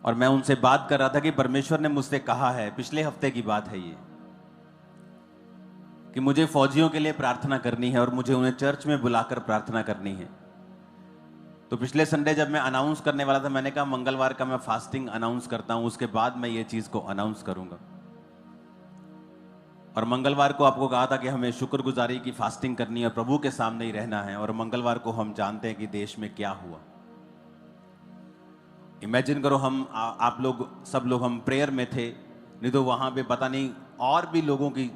और मैं उनसे बात कर रहा था कि परमेश्वर ने मुझसे कहा है, पिछले हफ्ते की बात है ये, कि मुझे फौजियों के लिए प्रार्थना करनी है और मुझे उन्हें चर्च में बुलाकर प्रार्थना करनी है। तो पिछले संडे जब मैं अनाउंस करने वाला था, मैंने कहा मंगलवार का मैं फास्टिंग अनाउंस करता हूं, उसके बाद मैं ये चीज को अनाउंस करूंगा। और मंगलवार को आपको कहा था कि हमें शुक्रगुजारी की फास्टिंग करनी है और प्रभु के सामने ही रहना है। और मंगलवार को हम जानते हैं कि देश में क्या हुआ। इमेजिन करो, हम आप लोग सब लोग हम प्रेयर में थे, नहीं तो वहां पे पता नहीं और भी लोगों की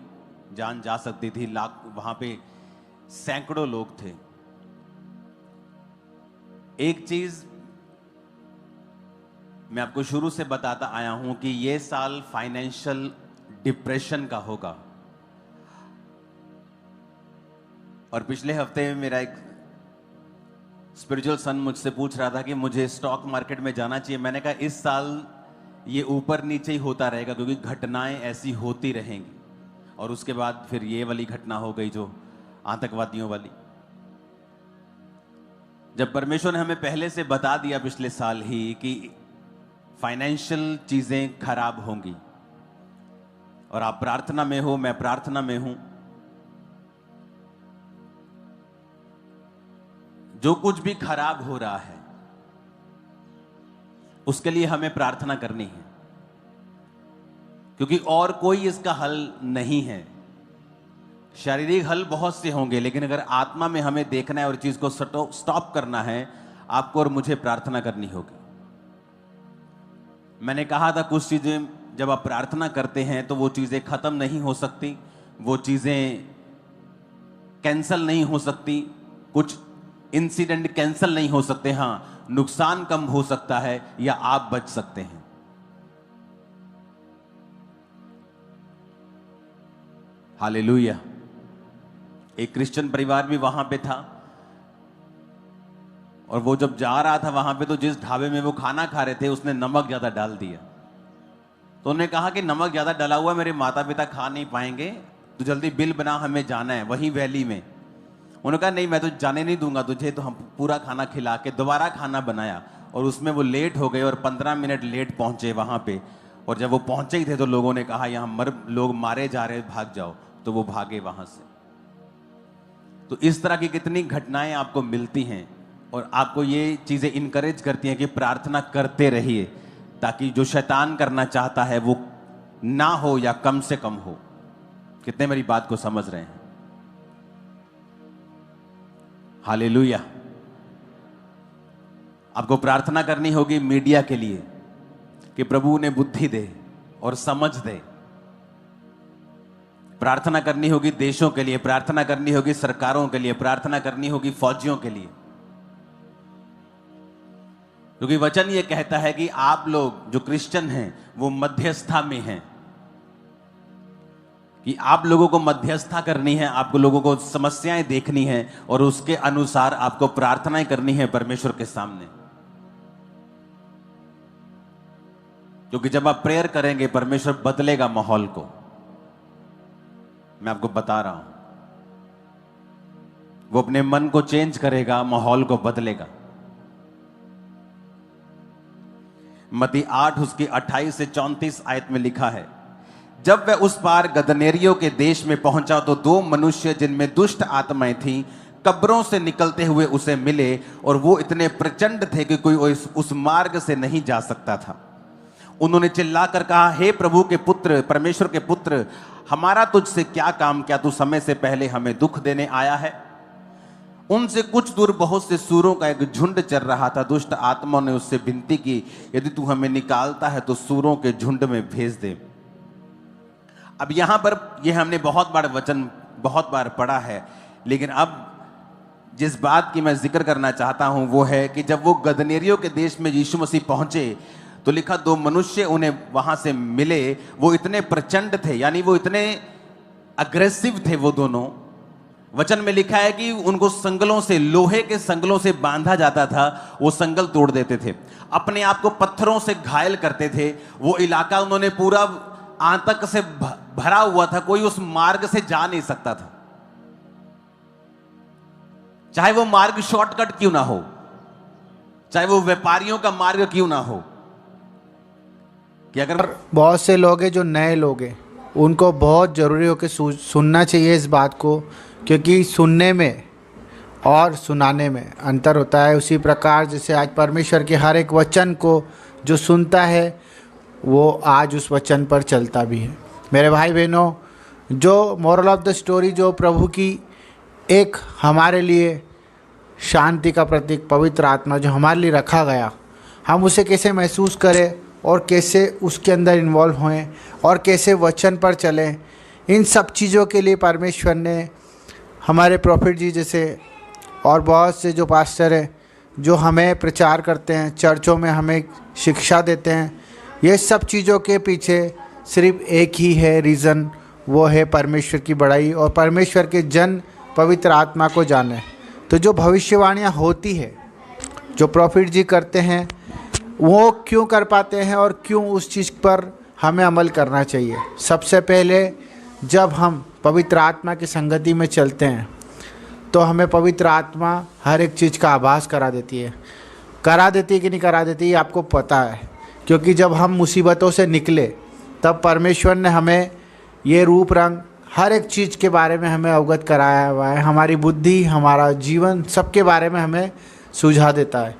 जान जा सकती थी। लाख, वहां पे सैकड़ों लोग थे। एक चीज मैं आपको शुरू से बताता आया हूं कि ये साल फाइनेंशियल डिप्रेशन का होगा। और पिछले हफ्ते में मेरा एक स्पिरिचुअल सन मुझसे पूछ रहा था कि मुझे स्टॉक मार्केट में जाना चाहिए। मैंने कहा इस साल ये ऊपर नीचे ही होता रहेगा, क्योंकि घटनाएं ऐसी होती रहेंगी। और उसके बाद फिर ये वाली घटना हो गई, जो आतंकवादियों वाली। जब परमेश्वर ने हमें पहले से बता दिया पिछले साल ही कि फाइनेंशियल चीजें खराब होंगी, और आप प्रार्थना में हो, मैं प्रार्थना में हूं, जो कुछ भी खराब हो रहा है उसके लिए हमें प्रार्थना करनी है, क्योंकि और कोई इसका हल नहीं है। शारीरिक हल बहुत से होंगे, लेकिन अगर आत्मा में हमें देखना है और चीज को स्टॉप करना है, आपको और मुझे प्रार्थना करनी होगी। मैंने कहा था कुछ चीजें जब आप प्रार्थना करते हैं तो वो चीजें खत्म नहीं हो सकती, वो चीजें कैंसल नहीं हो सकती, कुछ इंसिडेंट कैंसल नहीं हो सकते। हां, नुकसान कम हो सकता है या आप बच सकते हैं। हालेलुया। एक क्रिश्चियन परिवार भी वहां पे था, और वो जब जा रहा था वहां पे, तो जिस ढाबे में वो खाना खा रहे थे उसने नमक ज्यादा डाल दिया। तो उन्होंने कहा कि नमक ज्यादा डाला हुआ मेरे माता पिता खा नहीं पाएंगे, तो जल्दी बिल बना, हमें जाना है वहीं वैली में। उन्होंने कहा नहीं, मैं तो जाने नहीं दूंगा तुझे। तो हम पूरा खाना खिला के दोबारा खाना बनाया, और उसमें वो लेट हो गए और 15 मिनट लेट पहुंचे वहां पे। और जब वो पहुंचे ही थे तो लोगों ने कहा यहां लोग मारे जा रहे, भाग जाओ। तो वो भागे वहां से। तो इस तरह की कितनी घटनाएं आपको मिलती हैं, और आपको ये चीजें इनकरेज करती हैं कि प्रार्थना करते रहिए, ताकि जो शैतान करना चाहता है वो ना हो या कम से कम हो। कितने मेरी बात को समझ रहे हैं? हालेलुया। आपको प्रार्थना करनी होगी मीडिया के लिए कि प्रभु उन्हें बुद्धि दे और समझ दे। प्रार्थना करनी होगी देशों के लिए, प्रार्थना करनी होगी सरकारों के लिए, प्रार्थना करनी होगी फौजियों के लिए, क्योंकि वचन ये कहता है कि आप लोग जो क्रिश्चियन हैं वो मध्यस्थता में हैं, कि आप लोगों को मध्यस्थता करनी है, आपको लोगों को समस्याएं देखनी है और उसके अनुसार आपको प्रार्थनाएं करनी है परमेश्वर के सामने। क्योंकि जब आप प्रेयर करेंगे परमेश्वर बदलेगा माहौल को। मैं आपको बता रहा हूं, वो अपने मन को चेंज करेगा, माहौल को बदलेगा। मत्ती 8 उसकी 28 से 34 आयत में लिखा है, जब वह उस पार गदनेरियों के देश में पहुंचा तो दो मनुष्य जिनमें दुष्ट आत्माएं थीं कब्रों से निकलते हुए उसे मिले, और वो इतने प्रचंड थे कि कोई उस मार्ग से नहीं जा सकता था। उन्होंने चिल्लाकर कहा, हे प्रभु के पुत्र, परमेश्वर के पुत्र, हमारा तुझसे क्या काम? क्या तू समय से पहले हमें दुख देने आया है? उनसे कुछ दूर बहुत से सूरों का एक झुंड चल रहा था। दुष्ट आत्माओं ने उससे विनती की, यदि तू हमें निकालता है तो सूरों के झुंड में भेज दे। अब यहां पर यह हमने बहुत बार वचन बहुत बार पढ़ा है, लेकिन अब जिस बात की मैं जिक्र करना चाहता हूं वो है कि जब वो गदनेरियों के देश में यीशु मसीह पहुंचे तो लिखा दो मनुष्य उन्हें वहां से मिले। वो इतने प्रचंड थे, यानी वो इतने अग्रेसिव थे वो दोनों। वचन में लिखा है कि उनको संगलों से, लोहे के संगलों से बांधा जाता था, वो संगल तोड़ देते थे, अपने आप को पत्थरों से घायल करते थे। वो इलाका उन्होंने पूरा आतंक से भरा हुआ था, कोई उस मार्ग से जा नहीं सकता था, चाहे वो मार्ग शॉर्टकट क्यों ना हो, चाहे वो व्यापारियों का मार्ग क्यों ना हो। कि अगर बहुत से लोग हैं जो नए लोग हैं, उनको बहुत ज़रूरी हो कि सुनना चाहिए इस बात को, क्योंकि सुनने में और सुनाने में अंतर होता है। उसी प्रकार जैसे आज परमेश्वर के हर एक वचन को जो सुनता है वो आज उस वचन पर चलता भी है। मेरे भाई बहनों, जो मोरल ऑफ द स्टोरी, जो प्रभु की एक हमारे लिए शांति का प्रतीक पवित्र आत्मा जो हमारे लिए रखा गया, हम उसे कैसे महसूस करें और कैसे उसके अंदर इन्वॉल्व होएं और कैसे वचन पर चलें, इन सब चीज़ों के लिए परमेश्वर ने हमारे प्रॉफिट जी जैसे और बहुत से जो पास्टर हैं जो हमें प्रचार करते हैं, चर्चों में हमें शिक्षा देते हैं, ये सब चीज़ों के पीछे सिर्फ एक ही है रीज़न, वो है परमेश्वर की बड़ाई और परमेश्वर के जन पवित्र आत्मा को जाने। तो जो भविष्यवाणियाँ होती है, जो प्रॉफिट जी करते हैं, वो क्यों कर पाते हैं और क्यों उस चीज़ पर हमें अमल करना चाहिए। सबसे पहले जब हम पवित्र आत्मा की संगति में चलते हैं तो हमें पवित्र आत्मा हर एक चीज़ का आभास करा देती है कि नहीं करा देती, आपको पता है। क्योंकि जब हम मुसीबतों से निकले तब परमेश्वर ने हमें ये रूप रंग हर एक चीज़ के बारे में हमें अवगत कराया हुआ है। हमारी बुद्धि, हमारा जीवन, सबके बारे में हमें सुझा देता है।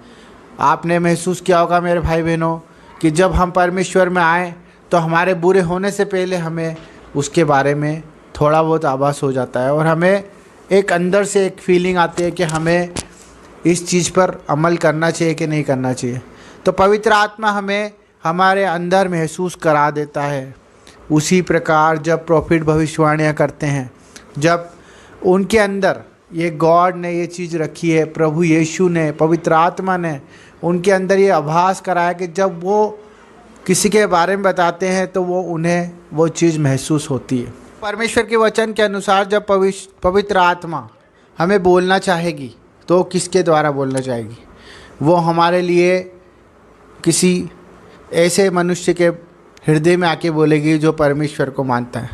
आपने महसूस किया होगा मेरे भाई बहनों कि जब हम परमेश्वर में आए तो हमारे बुरे होने से पहले हमें उसके बारे में थोड़ा बहुत आभास हो जाता है और हमें एक अंदर से एक फीलिंग आती है कि हमें इस चीज़ पर अमल करना चाहिए कि नहीं करना चाहिए। तो पवित्र आत्मा हमें हमारे अंदर महसूस करा देता है। उसी प्रकार जब प्रॉफिट भविष्यवाणियाँ करते हैं, जब उनके अंदर ये गॉड ने ये चीज़ रखी है, प्रभु यीशु ने, पवित्र आत्मा ने उनके अंदर ये आभास कराया कि जब वो किसी के बारे में बताते हैं तो उन्हें वो चीज़ महसूस होती है। परमेश्वर के वचन के अनुसार जब पवित्र आत्मा हमें बोलना चाहेगी तो किसके द्वारा बोलना चाहेगी? वो हमारे लिए किसी ऐसे मनुष्य के हृदय में आके बोलेगी जो परमेश्वर को मानता है।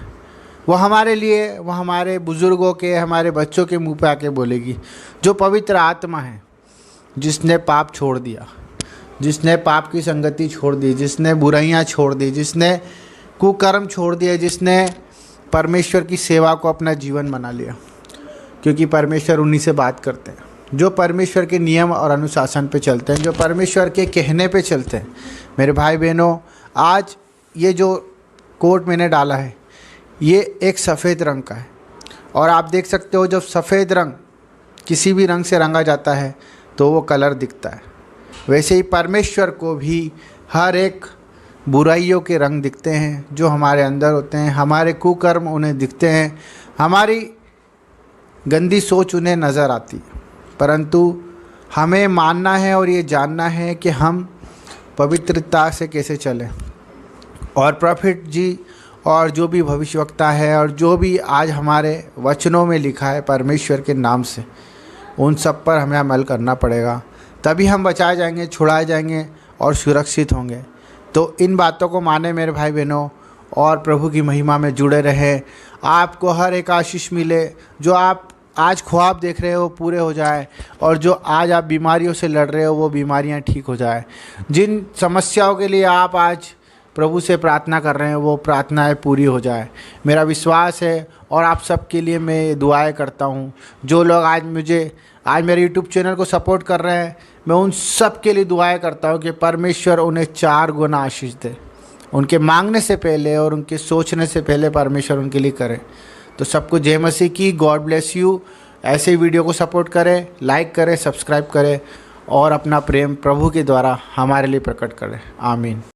वो हमारे लिए, वो हमारे बुज़ुर्गों के, हमारे बच्चों के मुंह पे आके बोलेगी जो पवित्र आत्मा है, जिसने पाप छोड़ दिया, जिसने पाप की संगति छोड़ दी, जिसने बुराइयां छोड़ दी, जिसने कुकर्म छोड़ दिए, जिसने परमेश्वर की सेवा को अपना जीवन बना लिया। क्योंकि परमेश्वर उन्हीं से बात करते हैं जो परमेश्वर के नियम और अनुशासन पे चलते हैं, जो परमेश्वर के कहने पे चलते हैं। मेरे भाई बहनों, आज ये जो कोट मैंने डाला है ये एक सफ़ेद रंग का है और आप देख सकते हो जब सफ़ेद रंग किसी भी रंग से रंगा जाता है तो वो कलर दिखता है। वैसे ही परमेश्वर को भी हर एक बुराइयों के रंग दिखते हैं जो हमारे अंदर होते हैं, हमारे कुकर्म उन्हें दिखते हैं, हमारी गंदी सोच उन्हें नज़र आती है। परंतु हमें मानना है और ये जानना है कि हम पवित्रता से कैसे चलें। और प्रॉफिट जी और जो भी भविष्यवक्ता है और जो भी आज हमारे वचनों में लिखा है परमेश्वर के नाम से, उन सब पर हमें अमल करना पड़ेगा, तभी हम बचाए जाएंगे, छुड़ाए जाएंगे और सुरक्षित होंगे। तो इन बातों को माने मेरे भाई बहनों और प्रभु की महिमा में जुड़े रहें। आपको हर एक आशीष मिले, जो आप आज ख्वाब देख रहे हो पूरे हो जाए और जो आज आप बीमारियों से लड़ रहे हो वो बीमारियां ठीक हो जाए। जिन समस्याओं के लिए आप आज प्रभु से प्रार्थना कर रहे हैं वो प्रार्थनाएं पूरी हो जाए, मेरा विश्वास है। और आप सब के लिए मैं दुआएं करता हूं। जो लोग आज मेरे यूट्यूब चैनल को सपोर्ट कर रहे हैं, मैं उन सब के लिए दुआएं करता हूं कि परमेश्वर उन्हें 4 गुना आशीष दे। उनके मांगने से पहले और उनके सोचने से पहले परमेश्वर उनके लिए करे। तो सबको जय मसीह की, गॉड ब्लेस यू। ऐसे ही वीडियो को सपोर्ट करें, लाइक करें, सब्सक्राइब करें और अपना प्रेम प्रभु के द्वारा हमारे लिए प्रकट करें। आमीन।